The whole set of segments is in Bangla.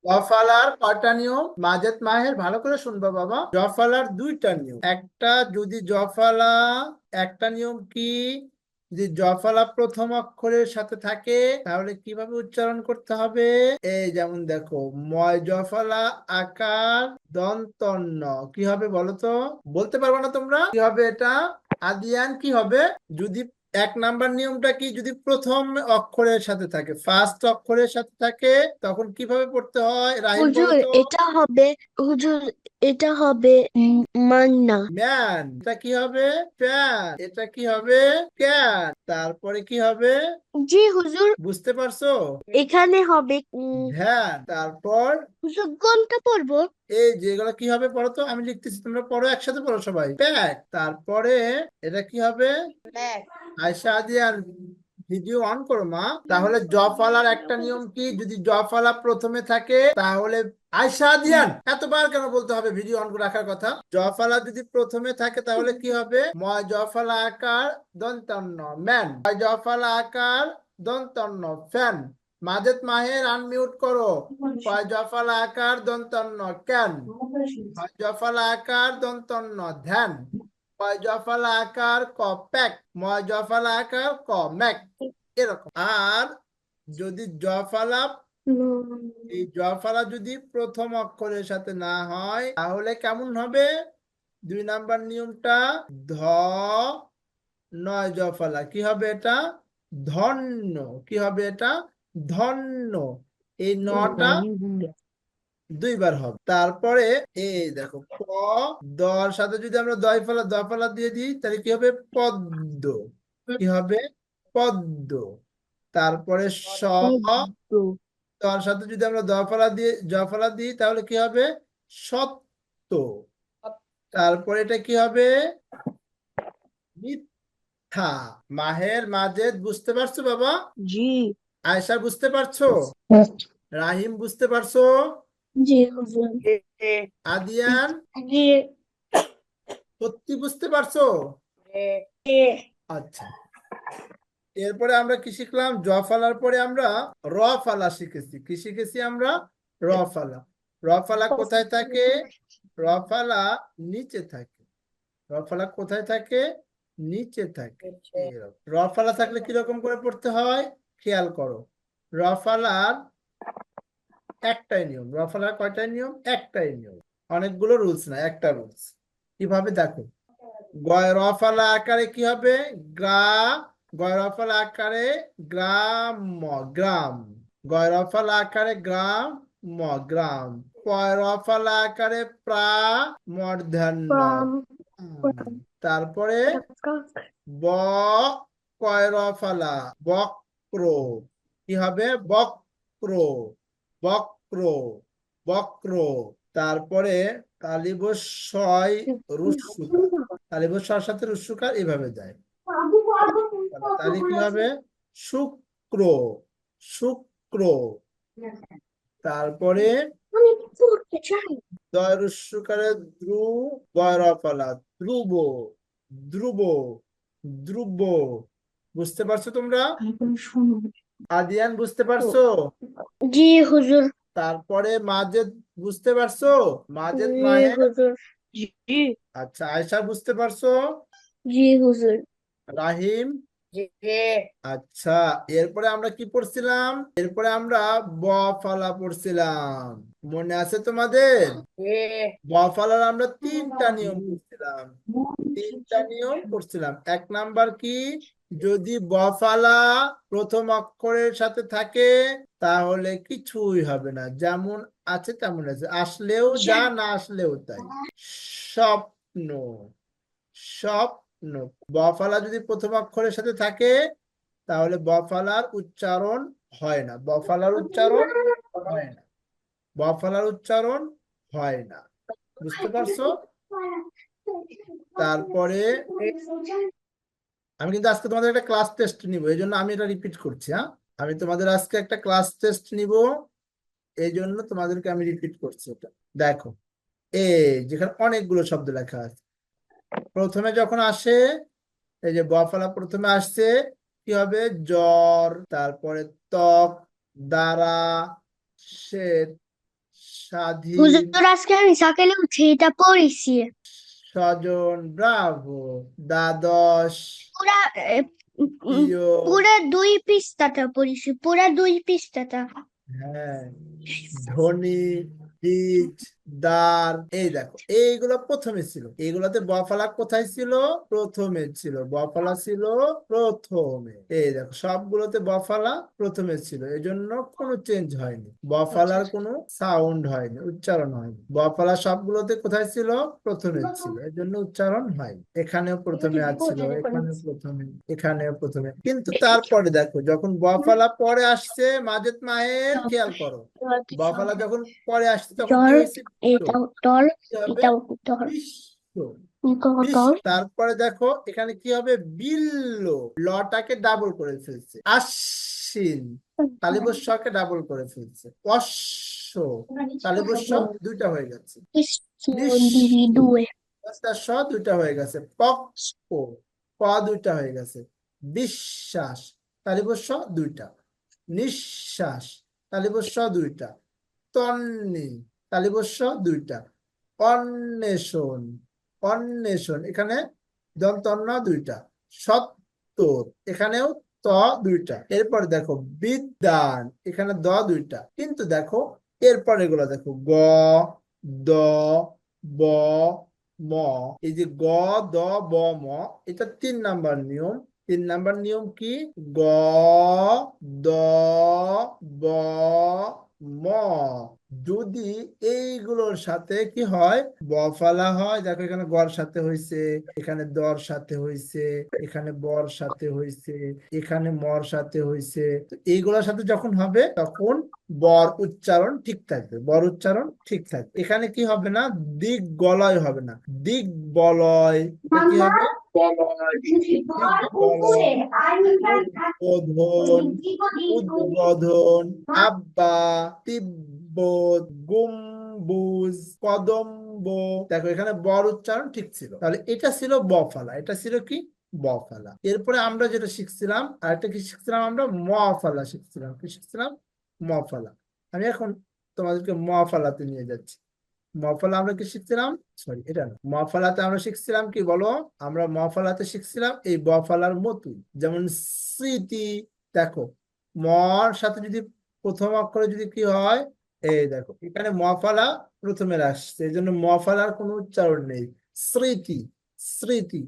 জফালার কয়টা নিয়ম? মাজেদ মাহের ভালো করে শুনবা বাবা। জফালার দুইটা নিয়ম। যদি জফালা একটা নিয়ম কি, যদি জফালা প্রথম অক্ষরের সাথে থাকে তাহলে কিভাবে উচ্চারণ করতে হবে? এই যেমন দেখো, ময় জফালা আকার দন্ত ন। কি হবে বলো তো? বলতে পারবে না তোমরা? কি হবে এটা? আদিয়ান কি হবে? যদি এক নাম্বার নিয়মটা কি, যদি প্রথম অক্ষরের সাথে থাকে, ফার্স্ট অক্ষরের সাথে থাকে, তখন কিভাবে পড়তে হয়? রাহিম বলো হুজুর তো। এটা হবে, হুজুর এটা হবে মান্না। ম্যান। এটা কি হবে? প্যান। এটা কি হবে? ক্যান। তারপরে কি হবে? জি হুজুর, বুঝতে পারছো? এখানে হবে ধ্যান। তারপর হুজুর কোনটা পড়বো? এই যেগুলো কি হবে পড়ো তো, আমি লিখতেছি, তোমরা পড়ো, একসাথে পড়ো সবাই। প্যাক। তারপরে এটা কি হবে? আয়শা আদিয়ান, ভিডিও অন করো মা। তাহলে জফালার একটা নিয়ম কি, যদি জফালা প্রথমে থাকে তাহলে, আয়শা আদিয়ান এতবার কেন বলতে হবে ভিডিও অন করে রাখার কথা? জফালা যদি প্রথমে থাকে তাহলে কি হবে? ময় জফালা আকার দন্তান্ন ম্যান, ময় জফালা আকার দন্তান্ন ফ্যান। মাজেদ মাহের আনমিউট করো। কয় জফালা আকার দন্তান্ন ক্যান। হয় জফলা আকার দন্তন্য ধ্যান। কয় জফলা আকার ক প্যাক। ময় জফলা আকার ক ম্যাক। এরকম। আর যদি জফলা, এই জফলা যদি প্রথম অক্ষরের সাথে না হয় তাহলে কেমন হবে? দুই নাম্বার নিয়মটা, ধ নয় জফলা কি হবে এটা? ধন্য। কি হবে এটা? ধন্য। এই নটা দুইবার হবে। তারপরে এই দেখো, দর সাথে যদি আমরা দয় ফলা দিয়ে দিই তাহলে কি হবে? পদ্ম। কি হবে? পদ্ম। তারপরে স, দর সাথে যদি আমরা জফলা দিই তাহলে কি হবে? সত্য। তারপরে এটা কি হবে? মিথ্যা। মাহের মাজেদ বুঝতে পারছো বাবা? জি আয়শা বুঝতে পারছো? রাহিম বুঝতে পারছো? জি হুজুর। আদিয়ান জি। সত্যি বুঝতে পারছো? আচ্ছা। এরপরে আমরা কি শিখলাম? জ ফালার পরে আমরা র ফালা শিখেছি। কি শিখেছি আমরা? র ফালা। র ফালা কোথায় থাকে? র ফালা নিচে থাকে। র ফালা কোথায় থাকে? নিচে থাকে। এরকম। র ফালা থাকলে কিরকম করে পড়তে হয় খেয়াল করো। র ফালার একটাই নিয়ম। র ফালার কয়টাই নিয়ম? একটাই নিয়ম। অনেকগুলো রুলস না, একটা রুলস। কিভাবে দেখো, গয় রফলা আকারে কি হবে? গ্রা। গয় রফলা আকারে গ্রাম, গ্রাম। গয় রফলা আকারে গ্রাম, গ্রাম। পয় রফলা আকারে প্রা, মূর্ধন্য। তারপরে ব, কয় রফলা বক্র। কি হবে? বক্র। বক্র। বক্র। তারপরে তালিবস্বয় রুস্যুকার। তালিবস্বর সাথে রুস্যুকার এভাবে যায়। তাহলে কি হবে? শুক্র। শুক্র। তারপরে দয় রুস্যুকারে ধ্রু, গয়রফলা ধ্রুব। ধ্রুব। ধ্রুব। বুঝতে পারছো তোমরা? আদিয়ান বুঝতে পারছো? জি হুজুর। তারপরে মাজেদ বুঝতে পারছো? মাজেদ জি মাহে। হুজুর। জি। আচ্ছা, আয়শা বুঝতে পারছো? জি হুজুর। রাহিম। আচ্ছা। এরপরে আমরা কি পড়ছিলাম? এরপরে আমরা ব ফালা পড়ছিলাম। মনে আছে তোমাদের? ব ফালার আমরা তিনটা নিয়ম পড়ছিলাম। তিনটা নিয়ম পড়ছিলাম। এক নাম্বার কি, যদি ব ফালা প্রথম অক্ষরের সাথে থাকে তাহলে কিছুই হবে না, যেমন আছে তেমন আছে, আসলেও যা না আসলেও তাই। স্বপ্ন। স্বপ্ন। বফালা যদি প্রথম অক্ষরের সাথে থাকে তাহলে বফালার উচ্চারণ হয় না। বফালার উচ্চারণ হয় না। বফালার উচ্চারণ হয় না। বুঝতে পারছো? তারপরে আমি কিন্তু আজকে তোমাদের একটা ক্লাস টেস্ট নিব, এই জন্য আমি এটা রিপিট করছি। হ্যাঁ, আমি তোমাদের আজকে একটা ক্লাস টেস্ট নিব, এই জন্য তোমাদেরকে আমি রিপিট করছি এটা। দেখো, এই যেখানে অনেকগুলো শব্দ লেখা আছে, প্রথমে যখন আসে, এই যে বফলা প্রথমে আসছে, কি হবে? জ্বর। তারপরে ত্বক, দ্বারা, শ্বেত, স্বাধীন, হুজুর আজকে আমি সকালে উঠে এটা পড়েছি। স্বজন, ব্রাভো। দ্বাদশ, পুরা এ, উম, প্রিয়। পুরা 2 পৃষ্ঠাটা পড়েছি, পুরা 2 পৃষ্ঠাটা। হ্যাঁ, ধনী, বীজ, দ্বার। এই দেখো এইগুলো প্রথমে ছিল, এইগুলাতে বফালা কোথায় ছিল? প্রথমে ছিল, বফালা ছিল প্রথমে। এই দেখো সবগুলোতে বফালা প্রথমে ছিল, এই জন্য কোনো চেঞ্জ হয়নি, বফালার কোনো সাউন্ড হয়নি, উচ্চারণ হয়নি। বফালা সবগুলোতে কোথায় ছিল? প্রথমে ছিল, এই জন্য উচ্চারণ হয়। এখানেও প্রথমে আছিল, এখানেও প্রথমে, এখানেও প্রথমে। কিন্তু তারপরে দেখো যখন বফালা পরে আসছে, মাজেদ মাহের খেয়াল করো, বফালা যখন পরে আসছে তখন কি ডর, হয়েছে? বিশ্ব। এটাও ডর, কি হবে? এটাও ডর, বিশ্ব, ডর। বিশ্ব। তারপরে দেখো এখানে কি হবে? বিল্ল, লটাকে ডাবল করে ফেলছে। আশ্বিন, তালিবস্যকে ডাবল করে ফেলছে। অশ্ব, তালিবস্য দুইটা হয়ে গেছে। নিঃস্ব, Individue. তার স দুইটা হয়ে গেছে। পক্ষ, প দুইটা হয়ে গেছে। বিশ্বাস, তালিবস্য দুইটা। নিঃশ্বাস, তালিবস্য দুইটা। তন্নি, তালিবস্য দুইটা। অন্বেষণ, অন্বেষণ, এখানে দন্তন্য দুইটা। সত্তর, এখানেও ত দুইটা। এরপর দেখো বিদ্যান, এখানে দ দুইটা। কিন্তু দেখো এরপর এগুলো দেখো গ, দ, ব, ম। এই যে গ, দ, ব, ম, এটা 3 নাম্বার নিয়ম। 3 নাম্বার নিয়ম কি? গ, দ, ব, ম। যদি এইগুলোর সাথে কি হয়? বফালা হয়। দেখো এখানে গর সাথে হয়েছে, এখানে দর সাথে হয়েছে, এখানে বর সাথে হয়েছে, এখানে মর সাথে হয়েছে। তো এইগুলোর সাথে যখন হবে তখন বর উচ্চারণ ঠিক থাকবে, বর উচ্চারণ ঠিক থাকবে। এখানে কি হবে না? দিক গলয় হবে না, দিক বলয়। এটা কি হবে? বলয়, দিক বলয়। উদ্বোধন, উদ্বোধন। আব্বা, তিব্বত, গম্বুজ, কদম্ব। দেখো এখানে বর উচ্চারণ ঠিক ছিল, তাহলে এটা ছিল বফালা, এটা ছিল কি? বফালা। এরপরে আমরা যেটা শিখছিলাম, আর একটা কি শিখছিলাম? আমরা মফালা শিখছিলাম। কি শিখছিলাম? মফালা। আমি এখন তোমাদেরকে মফালাতে নিয়ে যাচ্ছি। মফালা আমরা কি শিখছিলাম? সরি, এটা না, মফালাতে আমরা শিখছিলাম কি বলো? আমরা মফালাতে শিখছিলাম এই বফালার মতোই, যেমন স্মৃতি। দেখো মর সাথে যদি প্রথম অক্ষরে যদি কি হয়, এই দেখো এখানে মফালা প্রথমে আসছে, এই জন্য মফালার কোনো উচ্চারণ নেই। স্মৃতি, স্মৃতি।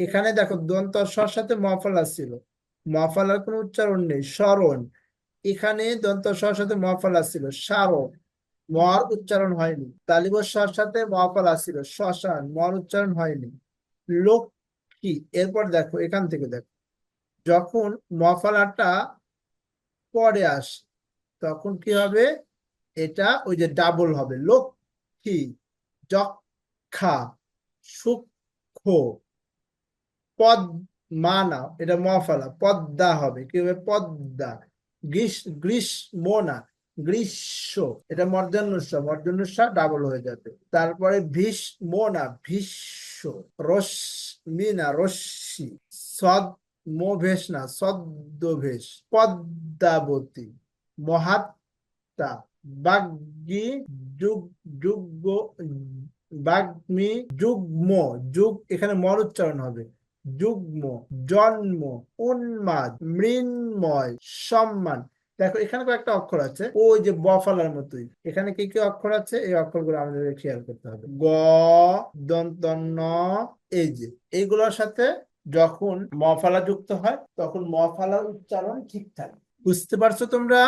এখানে দেখো দন্ত স্বর সাথে মফালা ছিল, মফালার কোনো উচ্চারণ নেই। স্মরণ, এখানে দন্ত স্বর সাথে মফালা ছিল। সারণ, মর উচ্চারণ হয়নি। তালিবস্বর সাথে মফালা ছিল। শ্মশান, মর উচ্চারণ হয়নি। লক্ষ্মী। এরপর দেখো এখান থেকে দেখো, যখন মফালাটা পরে আসে তখন কি হবে? এটা ওই যে ডাবল হবে। লক্ষ্মী, যক্ষা, সূক্ষ্ম, পদ্মানা, এটা মফালা, পদ্মা হবে। কি হবে? পদ্মা। গ্রীষ্ম না, গ্রীষ্ম, এটা মর্জানুস্ব, মর্জানুস্ব ডাবল হয়ে যাবে। তারপরে ভীষ্ম না, ভীষ্ম। রশ্মি না, রশ্মি। ছদ্মভেশ না, ছদ্মভেশ। পদ্মাবতী, মহাত্মা। বাগ্মী, যুগ্ম, বাগ্মী, যুগ্ম, যুগ, এখানে মর উচ্চারণ হবে। যুগ্ম, জন্ম, উন্মাদ, মৃন্ময়, সম্মান। দেখো এখানে কয়েকটা অক্ষর আছে ওই যে বফালার মতোই। এখানে কি কি অক্ষর আছে? এই অক্ষরগুলো আমাদের খেয়াল করতে হবে। গ, দন্ত ন, এই যে এইগুলোর সাথে যখন মফালা যুক্ত হয় তখন মফালার উচ্চারণ ঠিক থাকে। বুঝতে পারছো তোমরা?